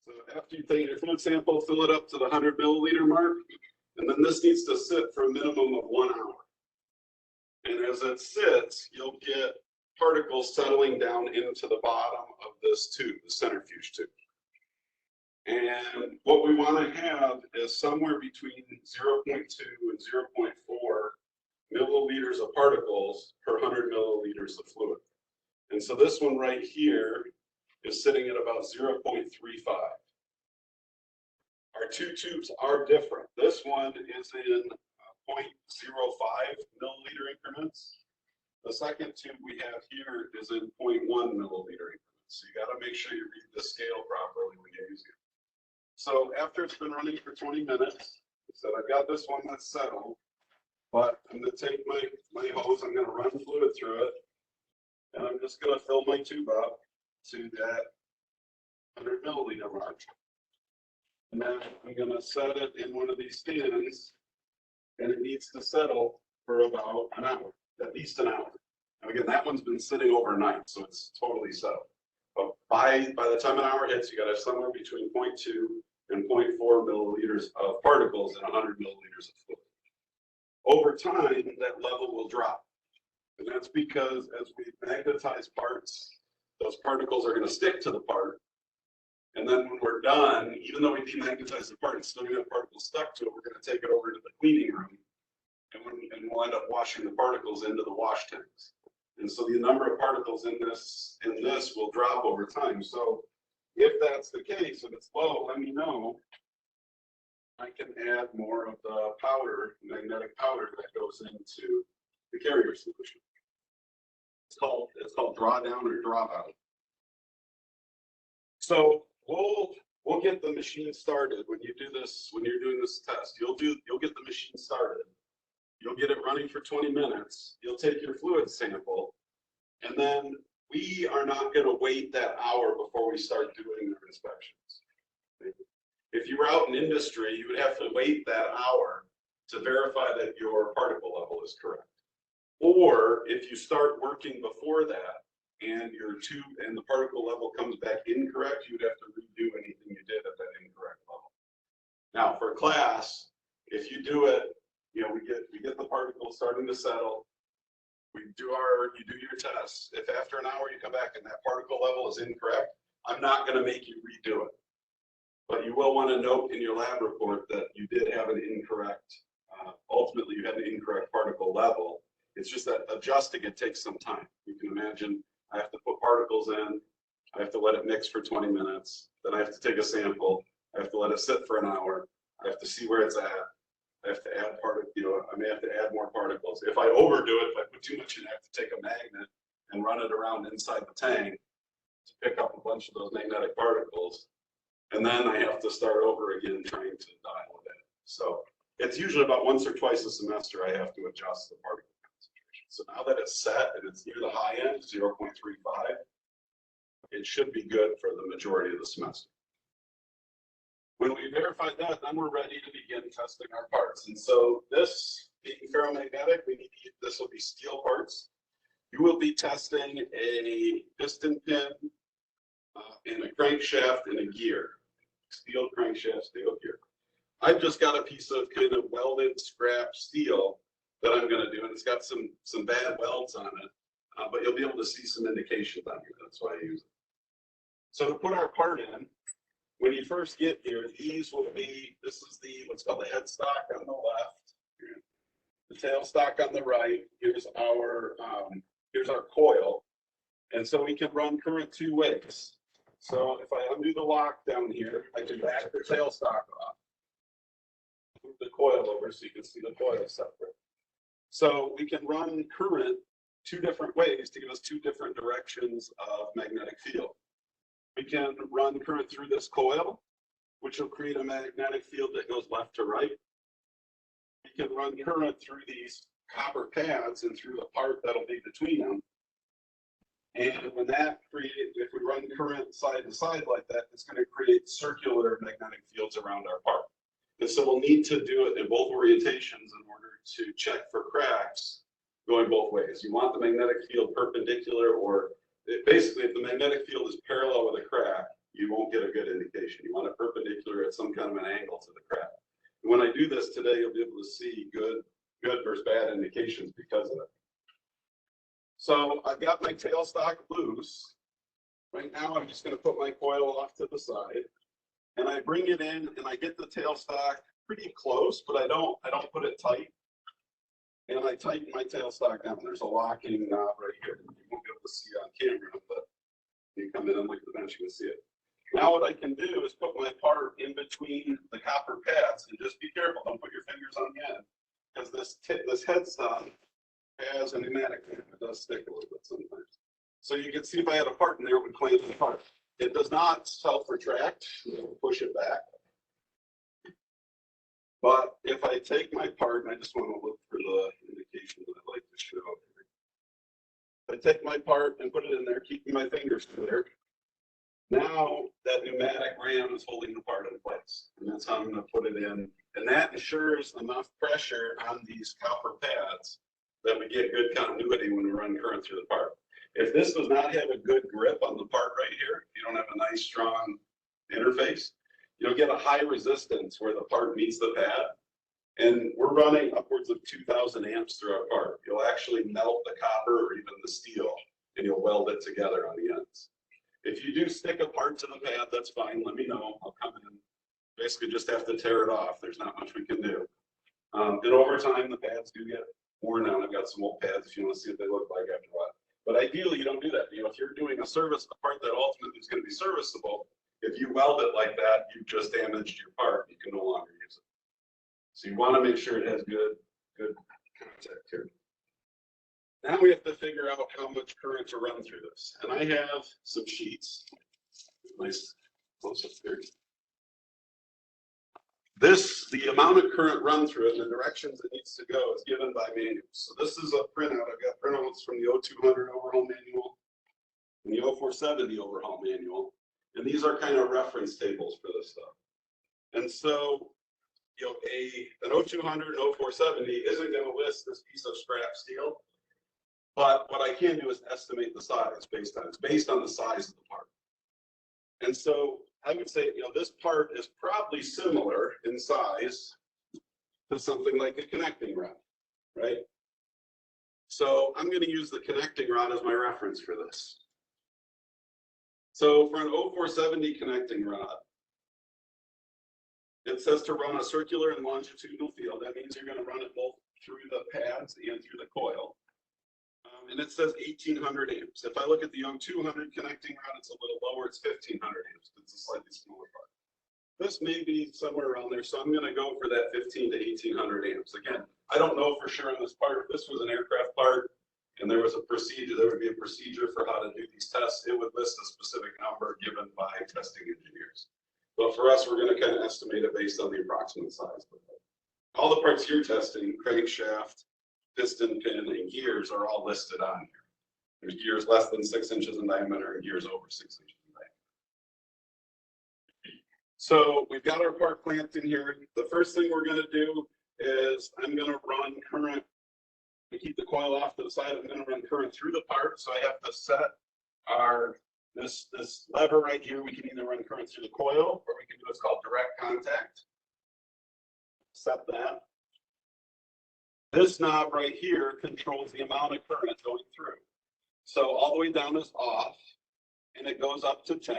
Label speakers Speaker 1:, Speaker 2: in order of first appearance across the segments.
Speaker 1: So after you take your fluid sample, fill it up to the 100 milliliter mark, and then this needs to sit for a minimum of 1 hour. And as it sits, you'll get particles settling down into the bottom of this tube, the centrifuge tube. And what we want to have is somewhere between 0.2 and 0.4 milliliters of particles per 100 milliliters of fluid. And so this one right here is sitting at about 0.35. Our two tubes are different. This one is in 0.05 milliliter increments. The second tube we have here is in 0.1 milliliter increments. So you got to make sure you read the scale properly when you're using it. So after it's been running for 20 minutes, so I've got this one that's settled, but I'm going to take my hose, I'm going to run fluid through it, and I'm just going to fill my tube up to that 100 milliliter mark. And then I'm going to set it in one of these stands, and it needs to settle for about an hour, at least an hour. Now again, that one's been sitting overnight, so it's totally settled. But by the time an hour hits, you got to have somewhere between 0.2 and 0.4 milliliters of particles in 100 milliliters of fluid. Over time, that level will drop. And that's because as we magnetize parts, those particles are going to stick to the part. And then when we're done, even though we demagnetize the part, it's still going to have particles stuck to it. We're going to take it over to the cleaning room, and we'll end up washing the particles into the wash tanks. And so the number of particles in this will drop over time. So if that's the case, if it's low, let me know. I can add more of the powder, magnetic powder that goes into the carrier solution. It's called drawdown or drop out. So we'll get the machine started. When you do this, when you're doing this test, you'll get the machine started. You'll get it running for 20 minutes. You'll take your fluid sample, and then we are not going to wait that hour before we start doing our inspections. If you were out in industry, you would have to wait that hour to verify that your particle level is correct. Or if you start working before that and your tube and the particle level comes back incorrect, you'd have to redo anything you did at that incorrect level. Now for class, if you do it, we get the particles starting to settle. You do your tests. If after an hour you come back and that particle level is incorrect, I'm not going to make you redo it. But you will want to note in your lab report that you did have an incorrect, ultimately you had an incorrect particle level. It's just that adjusting it takes some time. You can imagine I have to put particles in, I have to let it mix for 20 minutes, then I have to take a sample, I have to let it sit for an hour, I have to see where it's at. I have to add I may have to add more particles. If I overdo it, if I put too much in, I have to take a magnet and run it around inside the tank to pick up a bunch of those magnetic particles. And then I have to start over again trying to dial it in. So it's usually about once or twice a semester I have to adjust the particle concentration. So now that it's set and it's near the high end, 0.35, it should be good for the majority of the semester. When we verified that, then we're ready to begin testing our parts. And so this being ferromagnetic, this will be steel parts. You will be testing a piston pin and a crankshaft and a gear. Steel crankshaft, steel gear. I've just got a piece of kind of welded scrap steel that I'm going to do, and it's got some bad welds on it, but you'll be able to see some indications on here. That's why I use it. So to put our part in, when you first get here, these will be, this is what's called the headstock on the left, the tailstock on the right. Here's our coil. And so we can run current two ways. So if I undo the lock down here, I can back the tailstock off, move the coil over so you can see the coil separate. So we can run current two different ways to give us two different directions of magnetic field. We can run current through this coil, which will create a magnetic field that goes left to right. We can run current through these copper pads and through the part that'll be between them. And when that creates, if we run current side to side like that, it's going to create circular magnetic fields around our part. And so we'll need to do it in both orientations in order to check for cracks going both ways. You want the magnetic field perpendicular, or basically if the magnetic field is parallel with a crack, you won't get a good indication. You want it perpendicular at some kind of an angle to the crack. And when I do this today, you'll be able to see good versus bad indications because of it. So I've got my tailstock loose. Right now, I'm just going to put my coil off to the side, and I bring it in, and I get the tailstock pretty close, but I don't put it tight. And I tighten my tailstock down. There's a locking knob right here. You won't be able to see on camera, but you come in and look at the bench, you can see it. Now what I can do is put my part in between the copper pads, and just be careful, don't put your fingers on the end, because this headstock has a pneumatic clamp. It does stick a little bit sometimes. So you can see if I had a part in there, it would clamp the part. It does not self-retract, push it back. But if I take my part, and I just want to look for the indication that I'd like to show here. If I take my part and put it in there, keeping my fingers clear, now that pneumatic ram is holding the part in place. And that's how I'm going to put it in. And that ensures enough pressure on these copper pads that we get good continuity when we run current through the part. If this does not have a good grip on the part right here, you don't have a nice strong interface, you'll get a high resistance where the part meets the pad. And we're running upwards of 2,000 amps through our part. You'll actually melt the copper or even the steel, and you'll weld it together on the ends. If you do stick a part to the pad, that's fine. Let me know. I'll come in. Basically, just have to tear it off. There's not much we can do. And over time, the pads do get worn out. I've got some old pads if you want to see what they look like after a while. But ideally, you don't do that. You know, if you're doing a part that ultimately is going to be serviceable, if you weld it like that, you've just damaged your part. You can no longer use it. So you want to make sure it has good contact here. Now we have to figure out how much current to run through this. And I have some sheets. Nice close up here. The amount of current run through it and the directions it needs to go is given by manuals. So this is a printout. I've got printouts from the 0200 overhaul manual and the 0470 overhaul manual. And these are kind of reference tables for this stuff. And so, you know, an 0200 and 0470 isn't going to list this piece of scrap steel. But what I can do is estimate the size based on the size of the part. And so I would say, you know, this part is probably similar in size to something like a connecting rod, right? So I'm going to use the connecting rod as my reference for this. So for an 0470 connecting rod, it says to run a circular and longitudinal field. That means you're going to run it both through the pads and through the coil. And it says 1800 amps. If I look at the 0200 connecting rod, it's a little lower. It's 1500 amps. It's a slightly smaller part. This may be somewhere around there, so I'm going to go for that 15 to 1800 amps. Again, I don't know for sure on this part. If this was an aircraft part and there was a procedure, there would be a procedure for how to do these tests. It would list a specific number given by testing engineers. But for us, we're going to kind of estimate it based on the approximate size. All the parts you're testing, crankshaft, piston pin, and gears are all listed on here. There's gears less than 6 inches in diameter and gears over 6 inches in diameter. So we've got our part clamped in here. The first thing we're going to do is I'm going to run current. We keep the coil off to the side. I'm going to run current through the part. So I have to set this lever right here. We can either run current through the coil or we can do what's called direct contact. Set that. This knob right here controls the amount of current going through. So all the way down is off, and it goes up to 10.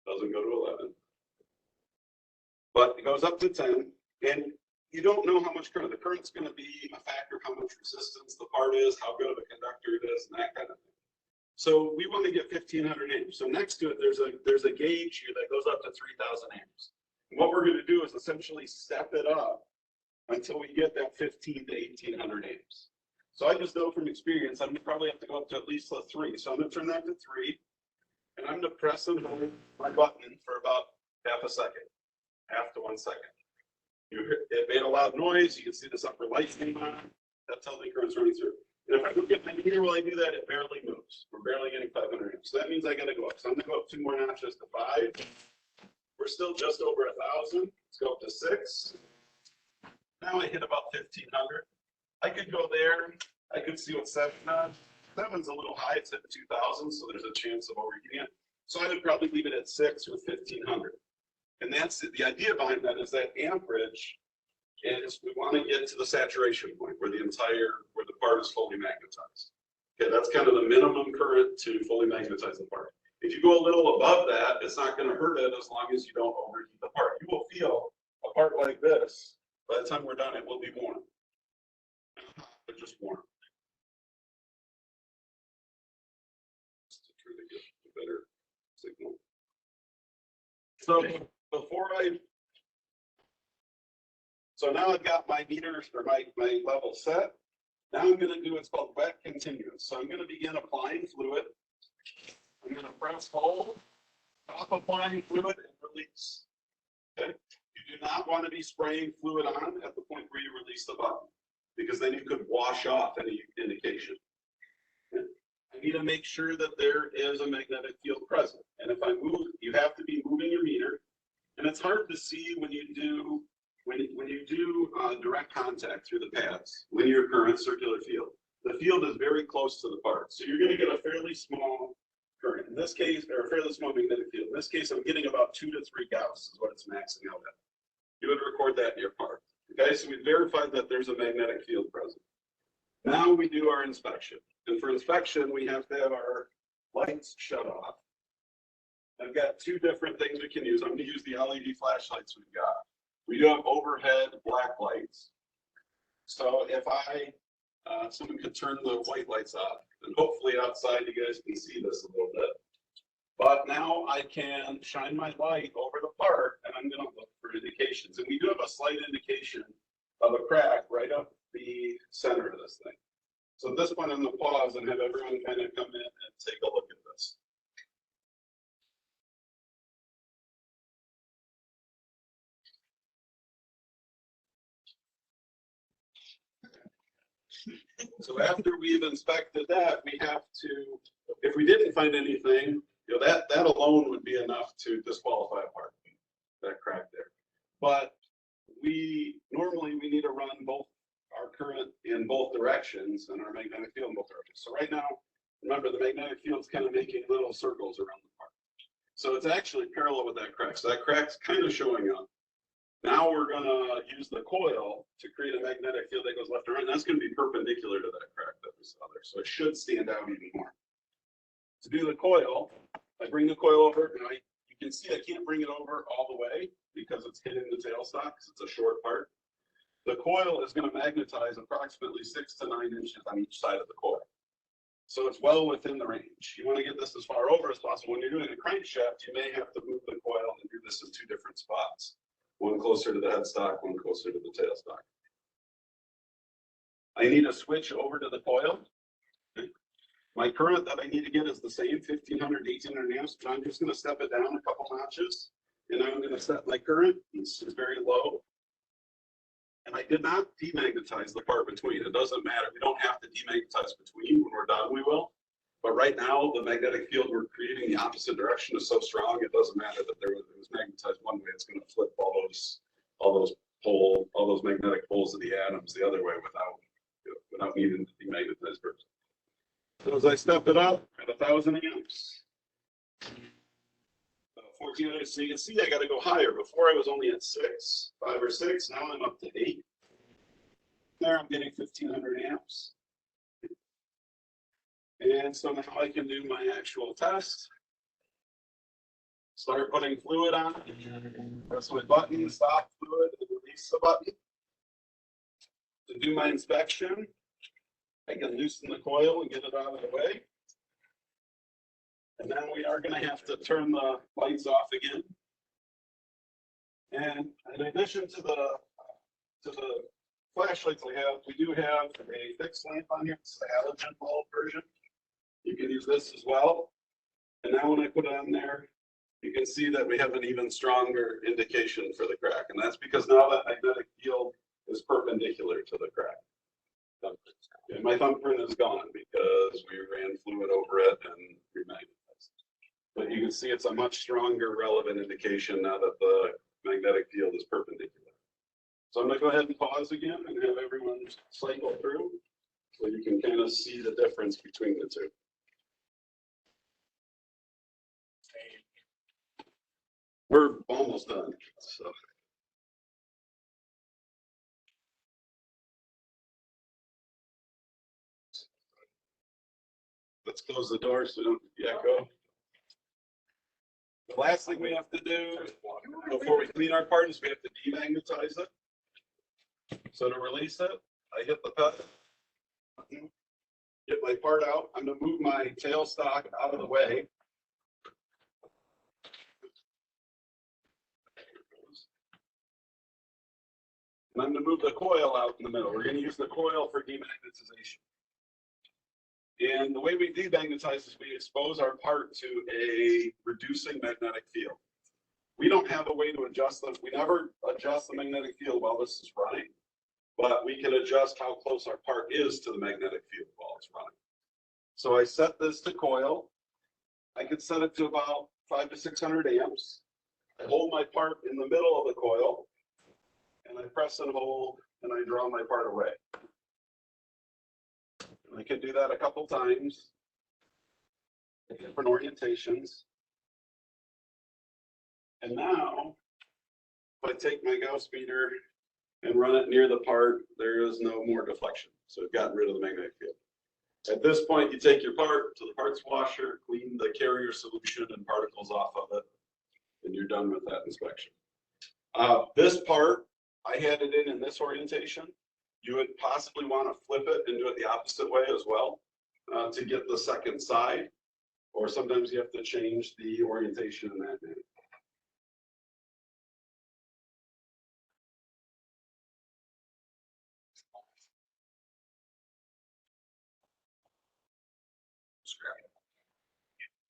Speaker 1: Doesn't go to 11. But it goes up to 10, and you don't know how much current. The current's going to be a factor of how much resistance the part is, how good of a conductor it is, and that kind of thing. So we want to get 1500 amps. So next to it, there's a gauge here that goes up to 3000 amps. And what we're going to do is essentially step it up until we get that 15 to 1800 amps. So I just know from experience, I'm going to probably have to go up to at least a 3. So I'm going to turn that to 3, and I'm going to press and hold my button for about half to 1 second. It made a loud noise. You can see this upper light came on. That tells me current's running through. And if I look at my meter while I do that, it barely moves. We're barely getting 500 amps. So that means I got to go up. So I'm going to go up 2 more notches to 5. We're still just over 1,000. Let's go up to 6. Now I hit about 1500. I could go there. I could see what 7 on. 7's a little high. It's at 2000, so there's a chance of overheating it. So I would probably leave it at 6 or 1500. And that's the idea behind that is that amperage is we want to get to the saturation point where where the part is fully magnetized. Okay, that's kind of the minimum current to fully magnetize the part. If you go a little above that, it's not going to hurt it as long as you don't overheat the part. You will feel a part like this. By the time we're done, it will be warm. But just warm. Just to try to get a better signal. So now I've got my meters or my level set. Now I'm going to do what's called wet continuous. So I'm going to begin applying fluid. I'm going to press hold, stop applying fluid, and release. Okay. You do not want to be spraying fluid on at the point where you release the button, because then you could wash off any indication. Okay. I need to make sure that there is a magnetic field present. And if I move, you have to be moving your meter. And it's hard to see when you do direct contact through the pads, linear current, circular field. The field is very close to the part. So you're going to get a fairly small current. In this case, or a fairly small magnetic field. In this case, I'm getting about 2 to 3 Gauss is what it's maxing out at. You would record that in your part. Okay, so we verified that there's a magnetic field present. Now we do our inspection. And for inspection, we have to have our lights shut off. I've got 2 different things we can use. I'm going to use the LED flashlights we've got. We do have overhead black lights. So if someone could turn the white lights off, and hopefully outside you guys can see this a little bit. But now I can shine my light over the part, and I'm going to look for indications. And we do have a slight indication of a crack right up the center of this thing. So at this point, I'm going to pause and have everyone kind of come in and take a look at this. So after we've inspected that, we have to, if we didn't find anything, that alone would be enough to disqualify a part, that crack there. But normally we need to run both our current in both directions and our magnetic field in both directions. So right now, remember the magnetic field's kind of making little circles around the part. So it's actually parallel with that crack. So that crack's kind of showing up. Now we're going to use the coil to create a magnetic field that goes left and right. And that's going to be perpendicular to that crack that we saw there. So it should stand out even more. To do the coil, I bring the coil over. Now you can see I can't bring it over all the way because it's hitting the tailstock because it's a short part. The coil is going to magnetize approximately 6 to 9 inches on each side of the coil. So it's well within the range. You want to get this as far over as possible. When you're doing a crankshaft, you may have to move the coil and do this in 2 different spots. One closer to the headstock, one closer to the tailstock. I need to switch over to the coil. My current that I need to get is the same, 1500, 1800 amps, but I'm just going to step it down a couple notches. And I'm going to set my current. This is very low. And I did not demagnetize the part between. It doesn't matter. We don't have to demagnetize between. When we're done, we will. But right now, the magnetic field we're creating the opposite direction is so strong, it doesn't matter that it was magnetized one way. It's going to flip all those magnetic poles of the atoms the other way without needing to demagnetize first. So as I step it up at 1000 amps, 1400. So you can see I got to go higher. Before I was only at 5 or 6. Now I'm up to 8. There I'm getting 1500 amps. And so now I can do my actual test. Start putting fluid on. Press my button, stop fluid, and release the button. To do my inspection, I can loosen the coil and get it out of the way. And then we are going to have to turn the lights off again. And in addition to the flashlights we do have a fixed lamp on here. It's the halogen bulb version. You can use this as well. And now when I put it on there, you can see that we have an even stronger indication for the crack. And that's because now that magnetic field is perpendicular to the crack. And my thumbprint is gone because we ran fluid over it and remagnetized. But you can see it's a much stronger relevant indication now that the magnetic field is perpendicular. So I'm going to go ahead and pause again and have everyone cycle through so you can kind of see the difference between the two. We're almost done. So. Let's close the door so we don't get the echo. The last thing we have to do before we clean our part is we have to demagnetize it. So to release it, I hit the pedal, get my part out. I'm going to move my tailstock out of the way. And I'm going to move the coil out in the middle. We're going to use the coil for demagnetization. And the way we demagnetize is we expose our part to a reducing magnetic field. We don't have a way to adjust them. We never adjust the magnetic field while this is running, but we can adjust how close our part is to the magnetic field while it's running. So I set this to coil. I could set it to about 500 to 600 amps. I hold my part in the middle of the coil, and I press and hold, and I draw my part away. I can do that a couple times, different orientations. And now, if I take my Gauss meter and run it near the part, there is no more deflection. So we've gotten rid of the magnetic field. At this point, you take your part to the parts washer, clean the carrier solution and particles off of it, and you're done with that inspection. This part, I had it in this orientation. You would possibly want to flip it and do it the opposite way as well to get the second side, or sometimes you have to change the orientation in that manner.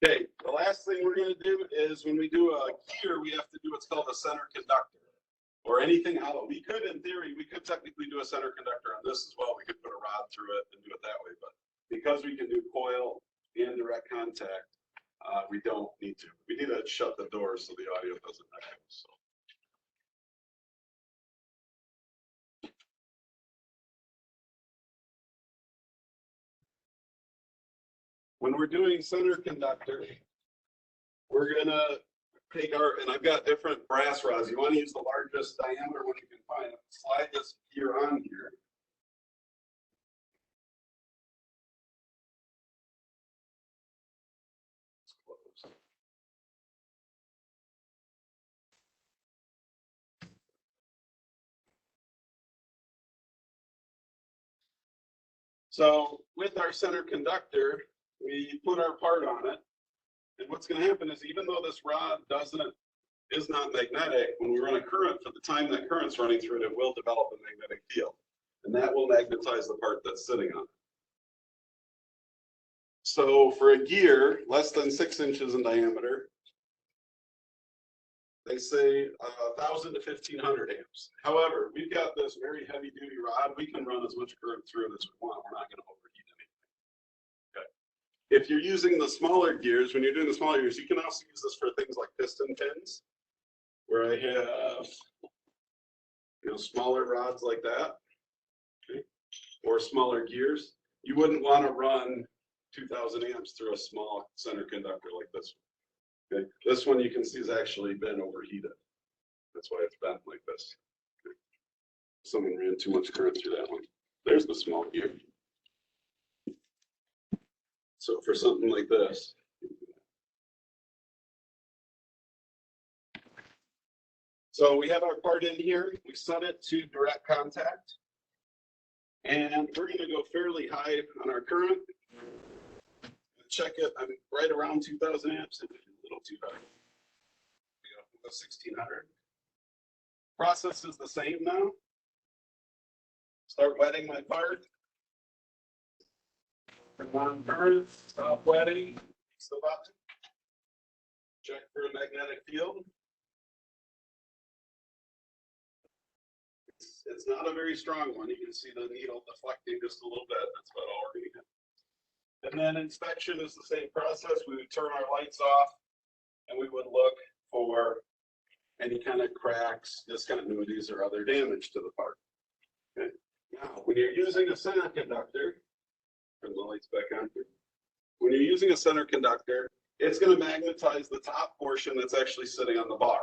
Speaker 1: Okay, the last thing we're going to do is when we do a gear, we have to do what's called a center conductor. Or anything out. We could, in theory, we could technically do a center conductor on this as well. We could put a rod through it and do it that way. But because we can do coil and direct contact, we don't need to. We need to shut the door so the audio doesn't echo. So. When we're doing center conductor, we're going to take our, and I've got different brass rods. You want to use the largest diameter one you can find. Slide this gear on here. It's closed. So with our center conductor, we put our part on it. And what's going to happen is even though this rod is not magnetic, when we run a current, for the time that current's running through it, it will develop a magnetic field. And that will magnetize the part that's sitting on it. So for a gear less than 6 inches in diameter, they say 1,000 to 1,500 amps. However, we've got this very heavy duty rod. We can run as much current through it as we want. We're not going to overheat anything. Okay. If you're using the smaller gears, when you're doing the smaller gears, you can also use this for things like piston pins, where I have smaller rods like that, okay, or smaller gears. You wouldn't want to run 2,000 amps through a small center conductor like this one. Okay. This one you can see has actually been overheated. That's why it's bent like this. Okay. Someone ran too much current through that one. There's the small gear. So for something like this, so we have our part in here. We set it to direct contact, and we're going to go fairly high on our current. Check it. I'm right around 2,000 amps. A little too high. We go 1,600. Process is the same now. Start wetting my part. Turn on current. Stop wetting. Press the button. Check for a magnetic field. It's not a very strong one. You can see the needle deflecting just a little bit. That's about all we're going to get. And then inspection is the same process. We would turn our lights off and we would look for any kind of cracks, discontinuities, or other damage to the part. Okay. Now, when you're using a center conductor, turn the lights back on here. When you're using a center conductor, it's going to magnetize the top portion that's actually sitting on the bar.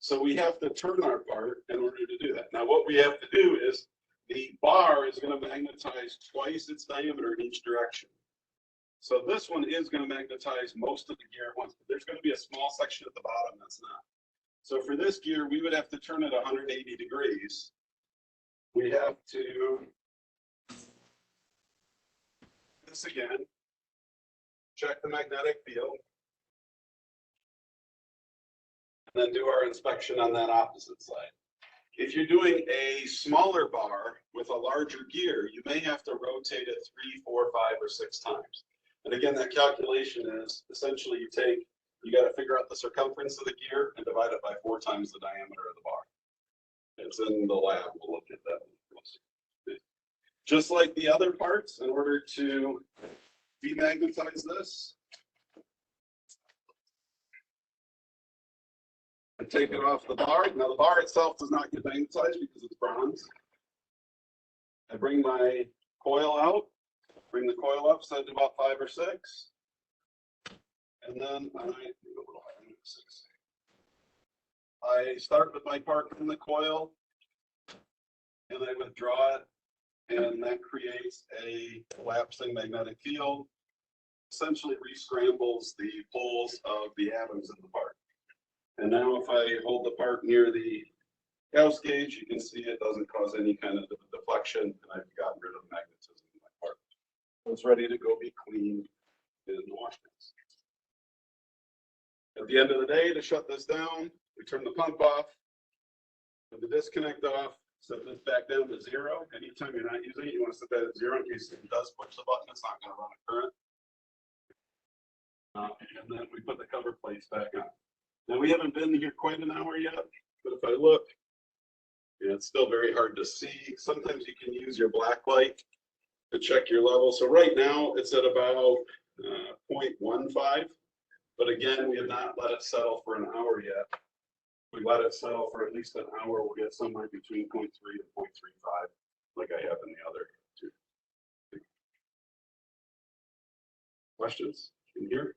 Speaker 1: So we have to turn our part in order to do that. Now what we have to do is the bar is going to magnetize twice its diameter in each direction. So this one is going to magnetize most of the gear at once, but there's going to be a small section at the bottom that's not. So for this gear, we would have to turn it 180 degrees. We have to this again, check the magnetic field, and then do our inspection on that opposite side. If you're doing a smaller bar with a larger gear, you may have to rotate it 3, 4, 5, or 6 times. And again, that calculation is essentially you got to figure out the circumference of the gear and divide it by 4 times the diameter of the bar. It's in the lab. We'll look at that. Just like the other parts, in order to demagnetize this, I take it off the bar. Now the bar itself does not get magnetized because it's bronze. I bring my coil out, bring the coil up, set it to about 5 or 6. And then I start with my part in the coil and I withdraw it, and that creates a collapsing magnetic field, essentially re-scrambles the poles of the atoms in the part. And now if I hold the part near the Gauss gauge, you can see it doesn't cause any kind of deflection, and I've gotten rid of magnetism in my part. So it's ready to go be cleaned in the wash bins. At the end of the day, to shut this down, we turn the pump off, put the disconnect off, set this back down to 0. Anytime you're not using it, you want to set that at 0 in case it does push the button. It's not going to run a current. And then we put the cover plates back on. Now we haven't been here quite an hour yet, but if I look, it's still very hard to see. Sometimes you can use your black light to check your level. So right now it's at about 0.15, but again, we have not let it settle for an hour yet. If we let it settle for at least an hour, we'll get somewhere between 0.3 and 0.35, like I have in the other 2. Questions in here?